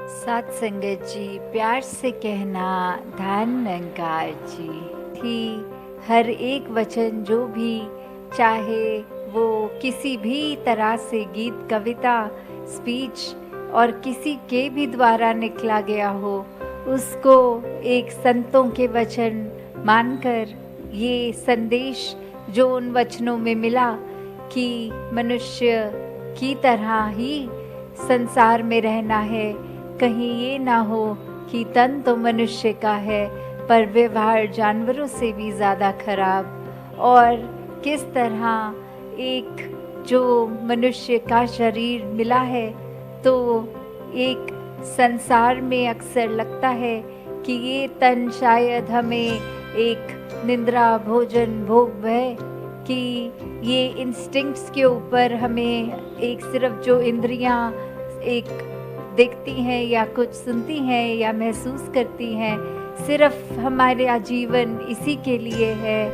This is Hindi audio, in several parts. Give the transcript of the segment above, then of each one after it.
साथ संगत जी, प्यार से कहना धन निरंकार जी कि हर एक वचन जो भी, चाहे वो किसी भी तरह से गीत, कविता, स्पीच और किसी के भी द्वारा निकला गया हो, उसको एक संतों के वचन मानकर ये संदेश जो उन वचनों में मिला कि मनुष्य की तरह ही संसार में रहना है। कहीं ये ना हो कि तन तो मनुष्य का है पर व्यवहार जानवरों से भी ज़्यादा खराब, और किस तरह एक जो मनुष्य का शरीर मिला है तो एक संसार में अक्सर लगता है कि ये तन शायद हमें एक निंद्रा, भोजन, भोग वह कि ये इंस्टिंक्ट्स के ऊपर हमें एक सिर्फ जो इंद्रियां एक देखती हैं या कुछ सुनती हैं या महसूस करती हैं, सिर्फ हमारा जीवन इसी के लिए है।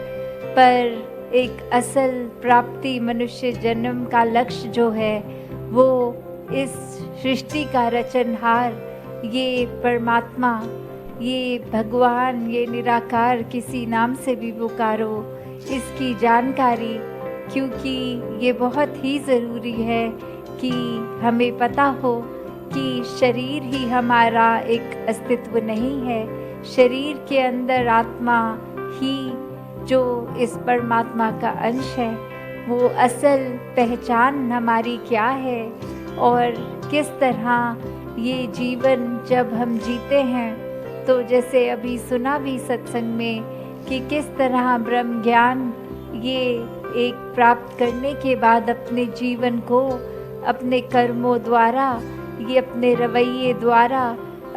पर एक असल प्राप्ति, मनुष्य जन्म का लक्ष्य जो है वो इस सृष्टि का रचनहार, ये परमात्मा, ये भगवान, ये निराकार, किसी नाम से भी पुकारो, इसकी जानकारी, क्योंकि ये बहुत ही ज़रूरी है कि हमें पता हो कि शरीर ही हमारा एक अस्तित्व नहीं है। शरीर के अंदर आत्मा ही जो इस परमात्मा का अंश है, वो असल पहचान हमारी क्या है और किस तरह ये जीवन जब हम जीते हैं, तो जैसे अभी सुना भी सत्संग में कि किस तरह ब्रह्म ज्ञान ये एक प्राप्त करने के बाद अपने जीवन को अपने कर्मों द्वारा, ये अपने रवैये द्वारा,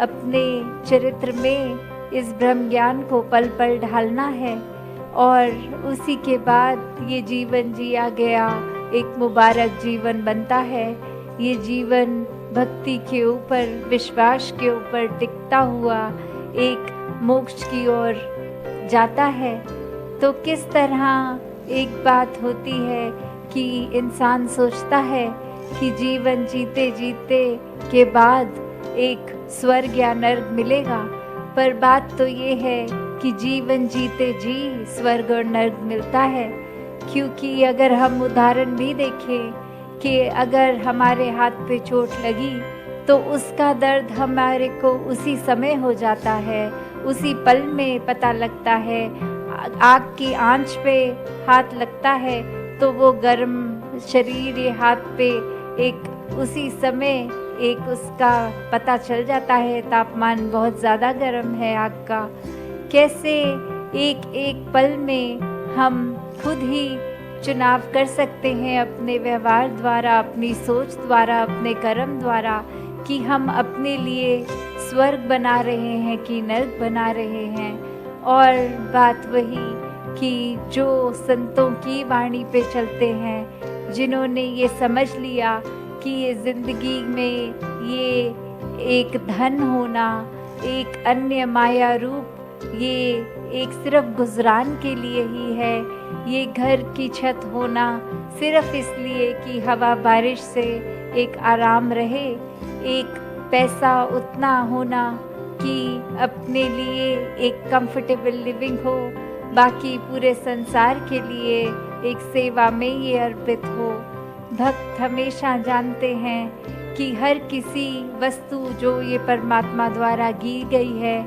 अपने चरित्र में इस ब्रह्म ज्ञान को पल पल ढालना है और उसी के बाद ये जीवन जिया गया एक मुबारक जीवन बनता है। ये जीवन भक्ति के ऊपर, विश्वास के ऊपर टिकता हुआ एक मोक्ष की ओर जाता है। तो किस तरह एक बात होती है कि इंसान सोचता है कि जीवन जीते जीते के बाद एक स्वर्ग या नर्क मिलेगा, पर बात तो ये है कि जीवन जीते जी स्वर्ग और नर्क मिलता है। क्योंकि अगर हम उदाहरण भी देखें कि अगर हमारे हाथ पे चोट लगी तो उसका दर्द हमारे को उसी समय हो जाता है, उसी पल में पता लगता है। आग की आंच पे हाथ लगता है तो वो गर्म शरीर, ये हाथ पे एक उसी समय एक उसका पता चल जाता है, तापमान बहुत ज़्यादा गर्म है आग का। कैसे एक एक पल में हम खुद ही चुनाव कर सकते हैं अपने व्यवहार द्वारा, अपनी सोच द्वारा, अपने कर्म द्वारा, कि हम अपने लिए स्वर्ग बना रहे हैं कि नर्क बना रहे हैं। और बात वही कि जो संतों की वाणी पे चलते हैं, जिन्होंने ये समझ लिया कि ये ज़िंदगी में ये एक धन होना, एक अन्य माया रूप, ये एक सिर्फ गुजरान के लिए ही है। ये घर की छत होना सिर्फ इसलिए कि हवा बारिश से एक आराम रहे, एक पैसा उतना होना कि अपने लिए एक कंफर्टेबल लिविंग हो, बाकी पूरे संसार के लिए एक सेवा में ये अर्पित हो। भक्त हमेशा जानते हैं कि हर किसी वस्तु जो ये परमात्मा द्वारा दी गई है,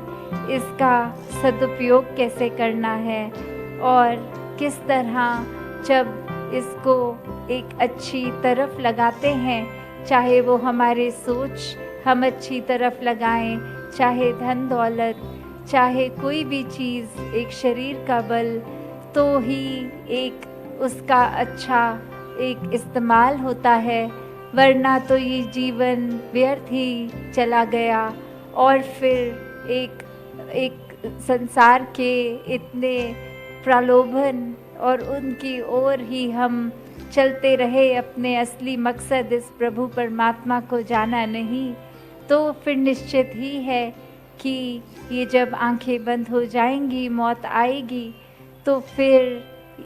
इसका सदुपयोग कैसे करना है और किस तरह जब इसको एक अच्छी तरफ लगाते हैं, चाहे वो हमारे सोच हम अच्छी तरफ लगाएं, चाहे धन दौलत, चाहे कोई भी चीज़, एक शरीर का बल, तो ही एक उसका अच्छा एक इस्तेमाल होता है, वरना तो ये जीवन व्यर्थ ही चला गया। और फिर एक संसार के इतने प्रलोभन और उनकी ओर ही हम चलते रहे, अपने असली मकसद इस प्रभु परमात्मा को जाना नहीं, तो फिर निश्चित ही है कि ये जब आंखें बंद हो जाएंगी, मौत आएगी, तो फिर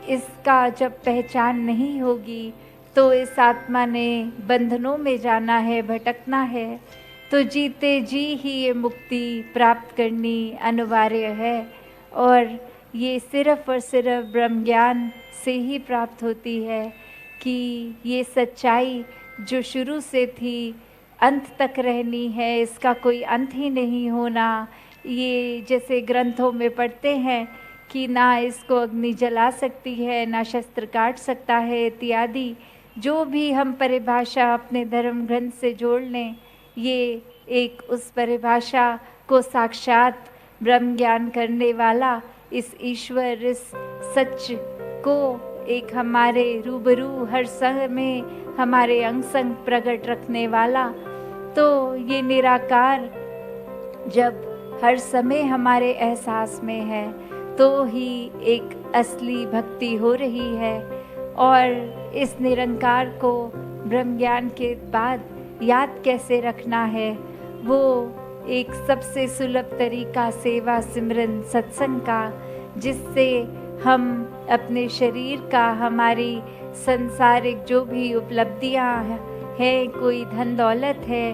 इसका जब पहचान नहीं होगी तो इस आत्मा ने बंधनों में जाना है, भटकना है। तो जीते जी ही ये मुक्ति प्राप्त करनी अनिवार्य है। और ये सिर्फ़ और सिर्फ़ ब्रह्म ज्ञान से ही प्राप्त होती है कि ये सच्चाई जो शुरू से थी अंत तक रहनी है, इसका कोई अंत ही नहीं होना। ये जैसे ग्रंथों में पढ़ते हैं कि ना इसको अग्नि जला सकती है, ना शस्त्र काट सकता है इत्यादि। जो भी हम परिभाषा अपने धर्म ग्रंथ से जोड़ लें, ये एक उस परिभाषा को साक्षात ब्रह्म ज्ञान करने वाला, इस ईश्वर, इस सच को एक हमारे रूबरू हर समय हमारे अंग संग प्रकट रखने वाला। तो ये निराकार जब हर समय हमारे एहसास में है तो ही एक असली भक्ति हो रही है। और इस निरंकार को ब्रह्म ज्ञान के बाद याद कैसे रखना है, वो एक सबसे सुलभ तरीका सेवा सिमरन सत्संग का, जिससे हम अपने शरीर का, हमारी संसारिक जो भी उपलब्धियां हैं, कोई धन दौलत है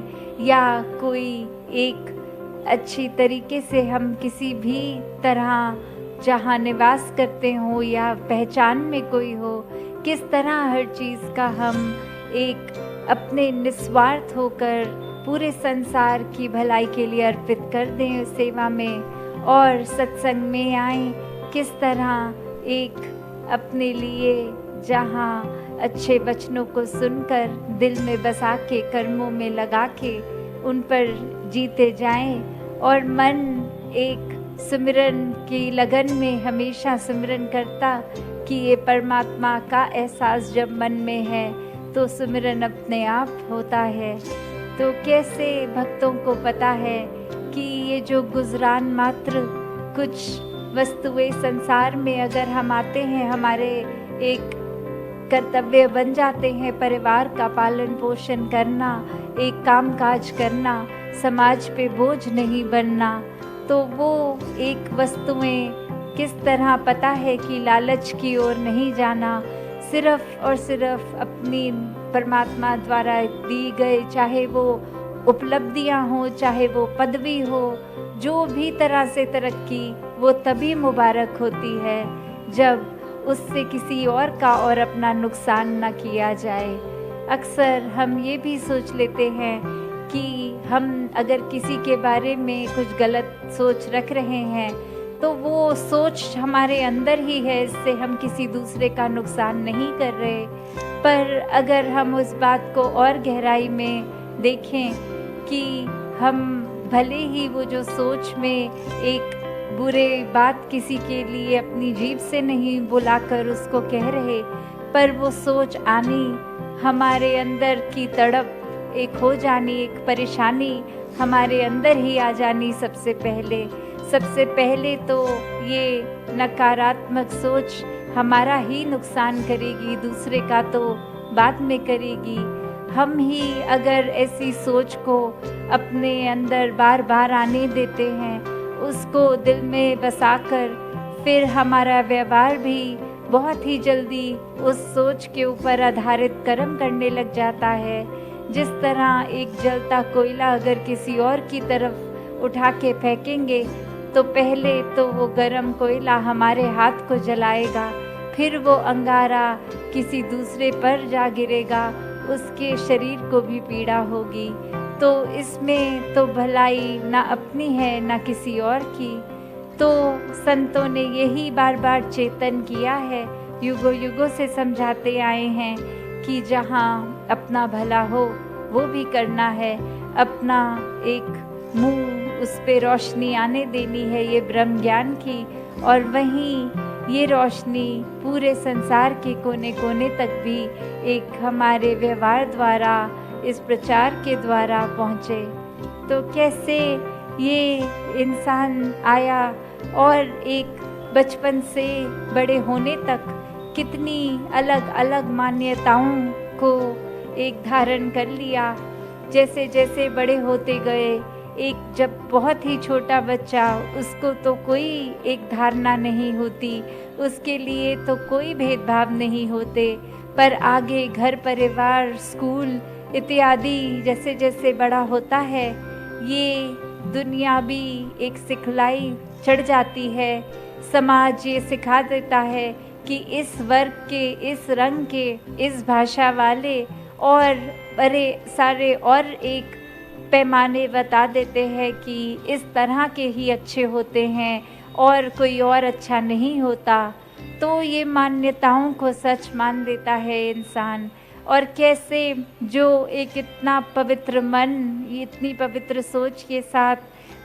या कोई एक अच्छी तरीके से हम किसी भी तरह जहाँ निवास करते हो या पहचान में कोई हो, किस तरह हर चीज़ का हम एक अपने निस्वार्थ होकर पूरे संसार की भलाई के लिए अर्पित कर दें सेवा में। और सत्संग में आए, किस तरह एक अपने लिए जहाँ अच्छे वचनों को सुनकर दिल में बसा के, कर्मों में लगा के उन पर जीते जाएं। और मन एक सिमरन की लगन में हमेशा सिमरन करता कि ये परमात्मा का एहसास जब मन में है तो सिमरन अपने आप होता है। तो कैसे भक्तों को पता है कि ये जो गुजरान मात्र कुछ वस्तुएं संसार में अगर हम आते हैं, हमारे एक कर्तव्य बन जाते हैं परिवार का पालन पोषण करना, एक काम काज करना, समाज पे बोझ नहीं बनना, तो वो एक वस्तुएं किस तरह पता है कि लालच की ओर नहीं जाना, सिर्फ और सिर्फ अपनी परमात्मा द्वारा दी गए, चाहे वो उपलब्धियां हो, चाहे वो पदवी हो, जो भी तरह से तरक्की, वो तभी मुबारक होती है जब उससे किसी और का और अपना नुकसान न किया जाए। अक्सर हम ये भी सोच लेते हैं कि हम अगर किसी के बारे में कुछ गलत सोच रख रहे हैं तो वो सोच हमारे अंदर ही है, इससे हम किसी दूसरे का नुकसान नहीं कर रहे। पर अगर हम उस बात को और गहराई में देखें कि हम भले ही वो जो सोच में एक बुरे बात किसी के लिए अपनी जीभ से नहीं बुलाकर उसको कह रहे, पर वो सोच आनी, हमारे अंदर की तड़प एक हो जानी, एक परेशानी हमारे अंदर ही आ जानी। सबसे पहले तो ये नकारात्मक सोच हमारा ही नुकसान करेगी, दूसरे का तो बाद में करेगी। हम ही अगर ऐसी सोच को अपने अंदर बार बार आने देते हैं, उसको दिल में बसाकर, फिर हमारा व्यवहार भी बहुत ही जल्दी उस सोच के ऊपर आधारित कर्म करने लग जाता है। जिस तरह एक जलता कोयला अगर किसी और की तरफ उठा के फेंकेंगे तो पहले तो वो गर्म कोयला हमारे हाथ को जलाएगा, फिर वो अंगारा किसी दूसरे पर जा गिरेगा, उसके शरीर को भी पीड़ा होगी। तो इसमें तो भलाई ना अपनी है ना किसी और की। तो संतों ने यही बार बार चेतन किया है, युगों युगों से समझाते आए हैं कि जहाँ अपना भला हो वो भी करना है, अपना एक मुंह उस पे रोशनी आने देनी है ये ब्रह्म ज्ञान की, और वहीं ये रोशनी पूरे संसार के कोने कोने तक भी एक हमारे व्यवहार द्वारा, इस प्रचार के द्वारा पहुँचे। तो कैसे ये इंसान आया और एक बचपन से बड़े होने तक कितनी अलग अलग मान्यताओं को एक धारण कर लिया। जैसे जैसे बड़े होते गए, एक जब बहुत ही छोटा बच्चा, उसको तो कोई एक धारणा नहीं होती, उसके लिए तो कोई भेदभाव नहीं होते, पर आगे घर परिवार स्कूल इत्यादि जैसे जैसे बड़ा होता है, ये दुनिया भी एक सिखलाई चढ़ जाती है। समाज ये सिखा देता है कि इस वर्ग के, इस रंग के, इस भाषा वाले और बड़े सारे और एक पैमाने बता देते हैं कि इस तरह के ही अच्छे होते हैं और कोई और अच्छा नहीं होता। तो ये मान्यताओं को सच मान देता है इंसान। और कैसे जो एक इतना पवित्र मन, इतनी पवित्र सोच के साथ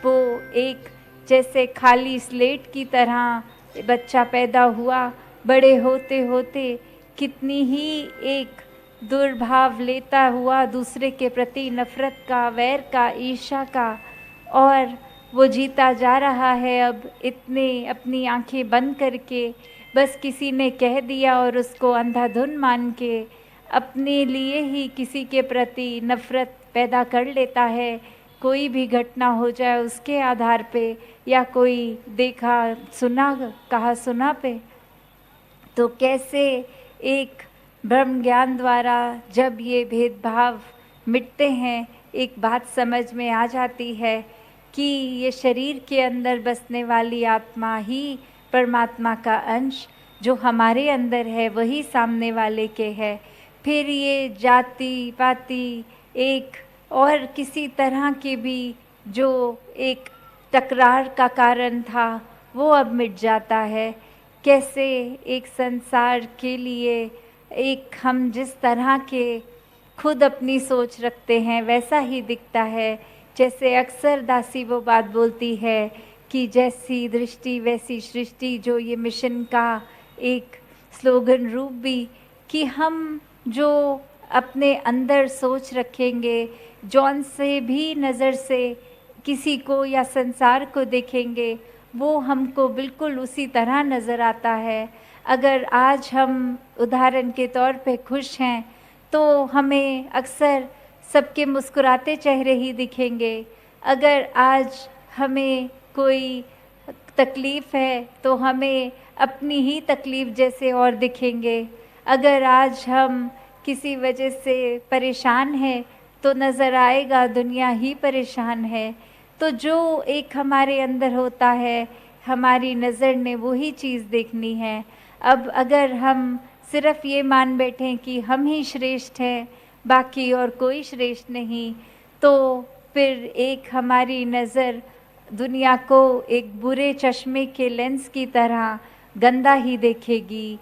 वो एक जैसे खाली स्लेट की तरह बच्चा पैदा हुआ, बड़े होते होते कितनी ही एक दुर्भाव लेता हुआ दूसरे के प्रति नफरत का, वैर का, ईर्ष्या का, और वो जीता जा रहा है अब इतने अपनी आंखें बंद करके, बस किसी ने कह दिया और उसको अंधाधुन मान के अपने लिए ही किसी के प्रति नफरत पैदा कर लेता है। कोई भी घटना हो जाए उसके आधार पे, या कोई देखा सुना, कहा सुना पे। तो कैसे एक ब्रह्म ज्ञान द्वारा जब ये भेदभाव मिटते हैं, एक बात समझ में आ जाती है कि ये शरीर के अंदर बसने वाली आत्मा ही परमात्मा का अंश, जो हमारे अंदर है वही सामने वाले के है। फिर ये जाति पाति एक और किसी तरह के भी जो एक तकरार का कारण था, वो अब मिट जाता है। कैसे एक संसार के लिए एक हम जिस तरह के खुद अपनी सोच रखते हैं वैसा ही दिखता है। जैसे अक्सर दासी वो बात बोलती है कि जैसी दृष्टि वैसी सृष्टि, जो ये मिशन का एक स्लोगन रूप भी, कि हम जो अपने अंदर सोच रखेंगे, जौन से भी नज़र से किसी को या संसार को देखेंगे, वो हमको बिल्कुल उसी तरह नज़र आता है। अगर आज हम उदाहरण के तौर पे खुश हैं तो हमें अक्सर सबके मुस्कुराते चेहरे ही दिखेंगे। अगर आज हमें कोई तकलीफ़ है तो हमें अपनी ही तकलीफ़ जैसे और दिखेंगे। अगर आज हम किसी वजह से परेशान हैं तो नज़र आएगा दुनिया ही परेशान है। तो जो एक हमारे अंदर होता है, हमारी नज़र ने वही चीज़ देखनी है। अब अगर हम सिर्फ ये मान बैठें कि हम ही श्रेष्ठ हैं, बाकी और कोई श्रेष्ठ नहीं, तो फिर एक हमारी नज़र दुनिया को एक बुरे चश्मे के लेंस की तरह गंदा ही देखेगी।